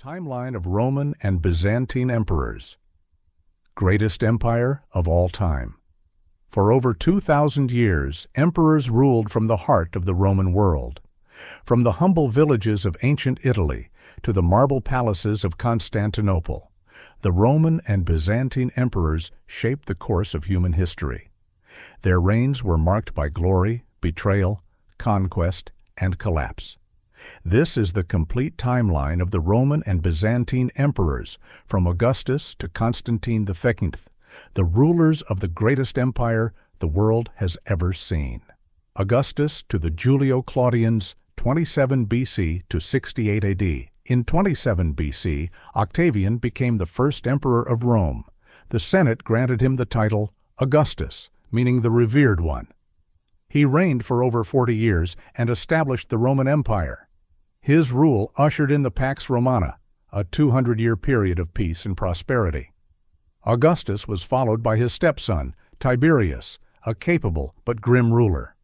Timeline of Roman and Byzantine emperors. Greatest empire of all time. For over 2,000 years, emperors ruled from the heart of the Roman world. From the humble villages of ancient Italy to the marble palaces of Constantinople, the Roman and Byzantine emperors shaped the course of human history. Their reigns were marked by glory, betrayal, conquest, and collapse. This is the complete timeline of the Roman and Byzantine emperors, from Augustus to Constantine XI, the rulers of the greatest empire the world has ever seen. Augustus to the Julio-Claudians, 27 BC to 68 AD. In 27 BC, Octavian became the first emperor of Rome. The Senate granted him the title Augustus, meaning the revered one. He reigned for over 40 years and established the Roman Empire. His rule ushered in the Pax Romana, a 200-year period of peace and prosperity. Augustus was followed by his stepson, Tiberius, a capable but grim ruler.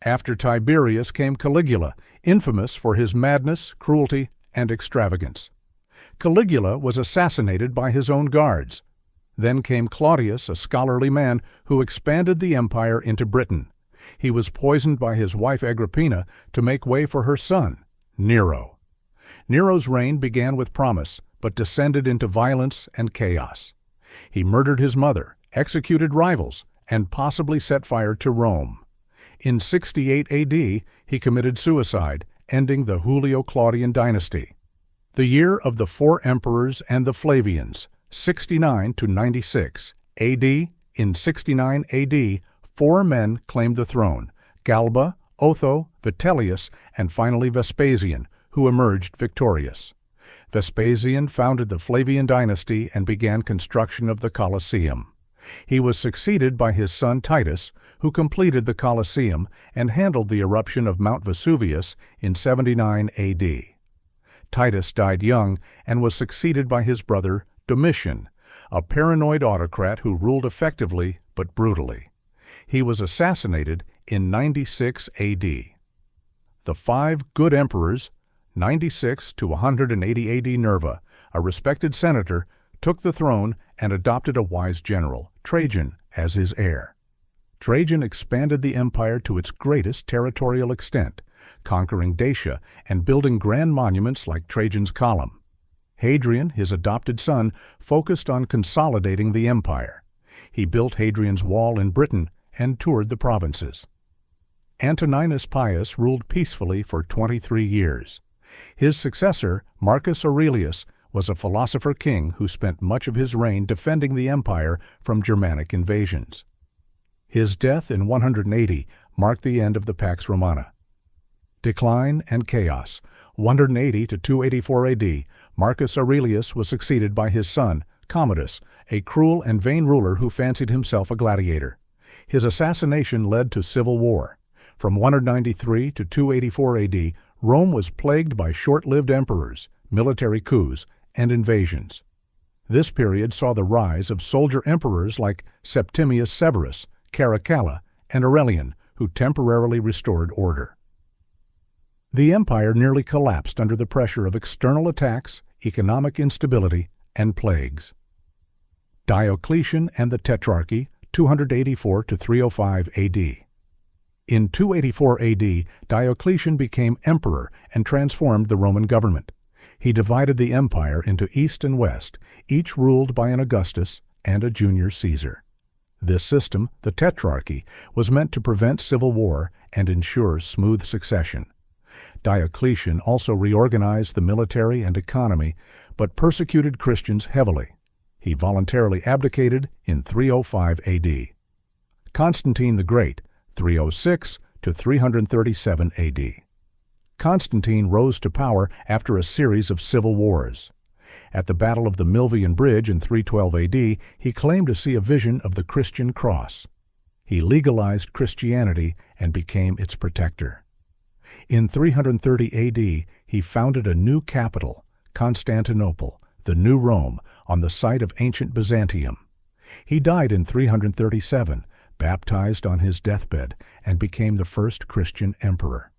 After Tiberius came Caligula, infamous for his madness, cruelty, and extravagance. Caligula was assassinated by his own guards. Then came Claudius, a scholarly man who expanded the empire into Britain. He was poisoned by his wife Agrippina to make way for her son, Nero. Nero's reign began with promise, but descended into violence and chaos. He murdered his mother, executed rivals, and possibly set fire to Rome. In 68 AD, he committed suicide, ending the Julio-Claudian dynasty. The year of the four emperors and the Flavians, 69 to 96 AD. In 69 AD, four men claimed the throne: Galba, Otho, Vitellius, and finally Vespasian, who emerged victorious. Vespasian founded the Flavian dynasty and began construction of the Colosseum. He was succeeded by his son Titus, who completed the Colosseum and handled the eruption of Mount Vesuvius in 79 AD. Titus died young and was succeeded by his brother Domitian, a paranoid autocrat who ruled effectively but brutally. He was assassinated in 96 AD. The five good emperors, 96 to 180 AD Nerva, a respected senator, took the throne and adopted a wise general, Trajan, as his heir. Trajan expanded the empire to its greatest territorial extent, conquering Dacia and building grand monuments like Trajan's Column. Hadrian, his adopted son, focused on consolidating the empire. He built Hadrian's Wall in Britain and toured the provinces. Antoninus Pius ruled peacefully for 23 years. His successor, Marcus Aurelius, was a philosopher king who spent much of his reign defending the empire from Germanic invasions. His death in 180 marked the end of the Pax Romana. Decline and chaos. 180 to 284 AD, Marcus Aurelius was succeeded by his son, Commodus, a cruel and vain ruler who fancied himself a gladiator. His assassination led to civil war. From 193 to 284 AD, Rome was plagued by short-lived emperors, military coups, and invasions. This period saw the rise of soldier emperors like Septimius Severus, Caracalla, and Aurelian, who temporarily restored order. The empire nearly collapsed under the pressure of external attacks, economic instability, and plagues. Diocletian and the Tetrarchy, 284 to 305 AD. In 284 AD, Diocletian became emperor and transformed the Roman government. He divided the empire into east and west, each ruled by an Augustus and a junior Caesar. This system, the Tetrarchy, was meant to prevent civil war and ensure smooth succession. Diocletian also reorganized the military and economy, but persecuted Christians heavily. He voluntarily abdicated in 305 AD. Constantine the Great, 306 to 337 AD. Constantine rose to power after a series of civil wars. At the Battle of the Milvian Bridge in 312 AD, he claimed to see a vision of the Christian cross. He legalized Christianity and became its protector. In 330 AD, he founded a new capital, Constantinople, the New Rome, on the site of ancient Byzantium. He died in 337, baptized on his deathbed, and became the first Christian emperor.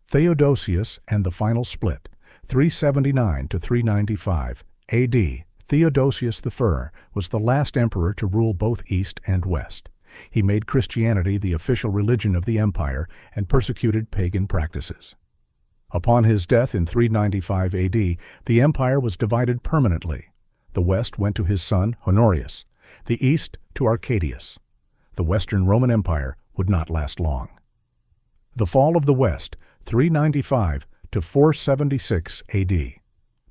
Theodosius and the Final Split, 379 to 395 AD, Theodosius I was the last emperor to rule both East and West. He made Christianity the official religion of the empire and persecuted pagan practices. Upon his death in 395 AD, the empire was divided permanently. The West went to his son Honorius, the East to Arcadius. The Western Roman Empire would not last long. The fall of the West, 395 to 476 AD.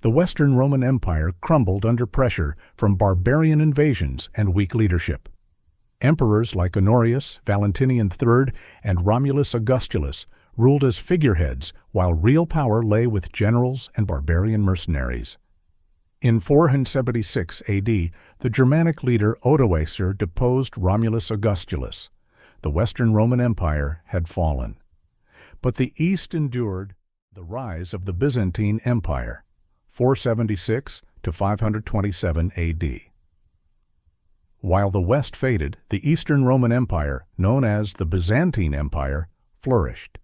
The Western Roman Empire crumbled under pressure from barbarian invasions and weak leadership. Emperors like Honorius, Valentinian III, and Romulus Augustulus ruled as figureheads, while real power lay with generals and barbarian mercenaries. In 476 AD, the Germanic leader Odoacer deposed Romulus Augustulus. The Western Roman Empire had fallen. But the East endured the rise of the Byzantine Empire, 476 to 527 AD. While the West faded, the Eastern Roman Empire, known as the Byzantine Empire, flourished.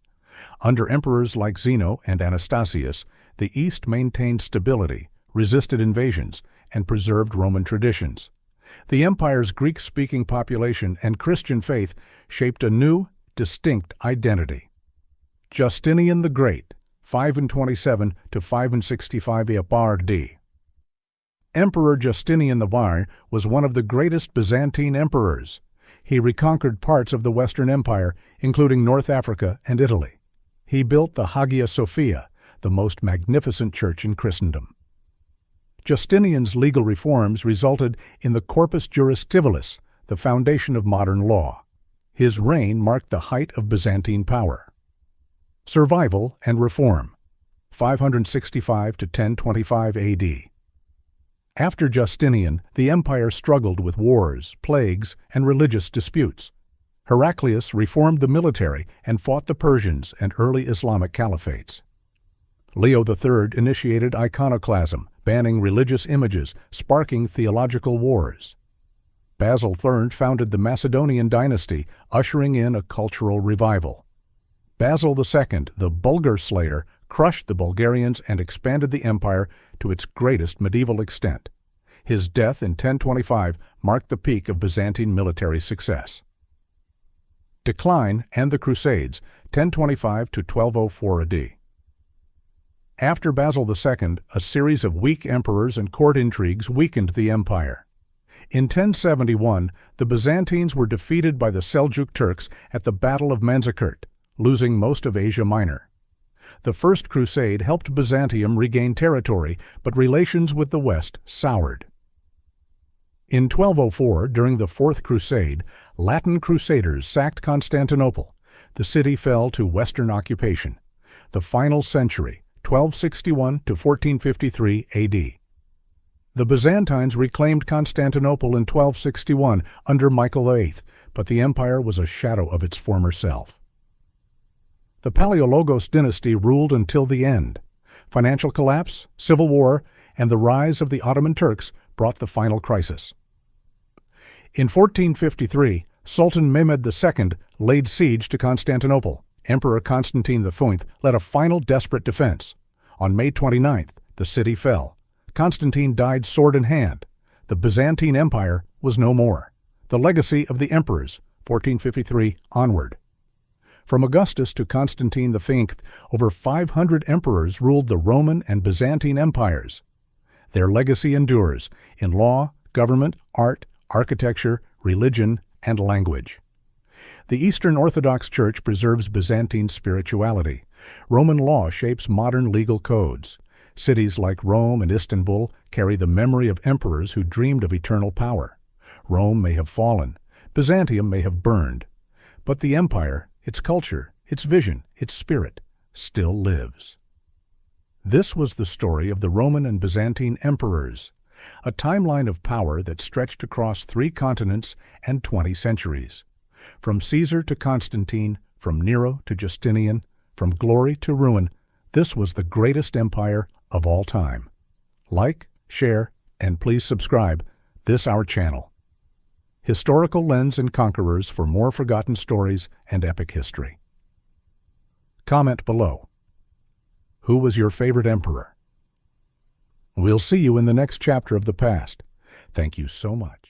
Under emperors like Zeno and Anastasius, the East maintained stability, resisted invasions, and preserved Roman traditions. The empire's Greek-speaking population and Christian faith shaped a new, distinct identity. Justinian the Great, 527 to 565 AD. Emperor Justinian the Great was one of the greatest Byzantine emperors. He reconquered parts of the Western Empire, including North Africa and Italy. He built the Hagia Sophia, the most magnificent church in Christendom. Justinian's legal reforms resulted in the Corpus Juris Civilis, the foundation of modern law. His reign marked the height of Byzantine power. Survival and reform, 565 to 1025 AD. After Justinian, the empire struggled with wars, plagues, and religious disputes. Heraclius reformed the military and fought the Persians and early Islamic caliphates. Leo III initiated iconoclasm, banning religious images, sparking theological wars. Basil III founded the Macedonian dynasty, ushering in a cultural revival. Basil II, the Bulgar slayer, crushed the Bulgarians and expanded the empire to its greatest medieval extent. His death in 1025 marked the peak of Byzantine military success. Decline and the Crusades, 1025 to 1204 AD. After Basil II, a series of weak emperors and court intrigues weakened the empire. In 1071, the Byzantines were defeated by the Seljuk Turks at the Battle of Manzikert, losing most of Asia Minor. The First Crusade helped Byzantium regain territory, but relations with the West soured. In 1204, during the Fourth Crusade, Latin crusaders sacked Constantinople. The city fell to Western occupation. The final century, 1261 to 1453 AD. The Byzantines reclaimed Constantinople in 1261 under Michael VIII, but the empire was a shadow of its former self. The Palaiologos dynasty ruled until the end. Financial collapse, civil war, and the rise of the Ottoman Turks brought the final crisis. In 1453, Sultan Mehmed II laid siege to Constantinople. Emperor Constantine XI led a final desperate defense. On May 29th, the city fell. Constantine died sword in hand. The Byzantine Empire was no more. The legacy of the emperors, 1453 onward. From Augustus to Constantine V, over 500 emperors ruled the Roman and Byzantine empires. Their legacy endures in law, government, art, architecture, religion, and language. The Eastern Orthodox Church preserves Byzantine spirituality. Roman law shapes modern legal codes. Cities like Rome and Istanbul carry the memory of emperors who dreamed of eternal power. Rome may have fallen, Byzantium may have burned, but the empire, its culture, its vision, its spirit, still lives. This was the story of the Roman and Byzantine emperors, a timeline of power that stretched across 3 continents and 20 centuries. From Caesar to Constantine, from Nero to Justinian, from glory to ruin, this was the greatest empire of all time. Like, share, and please subscribe this our channel. Historical Lens and Conquerors for more forgotten stories and epic history. Comment below. Who was your favorite emperor? We'll see you in the next chapter of the past. Thank you so much.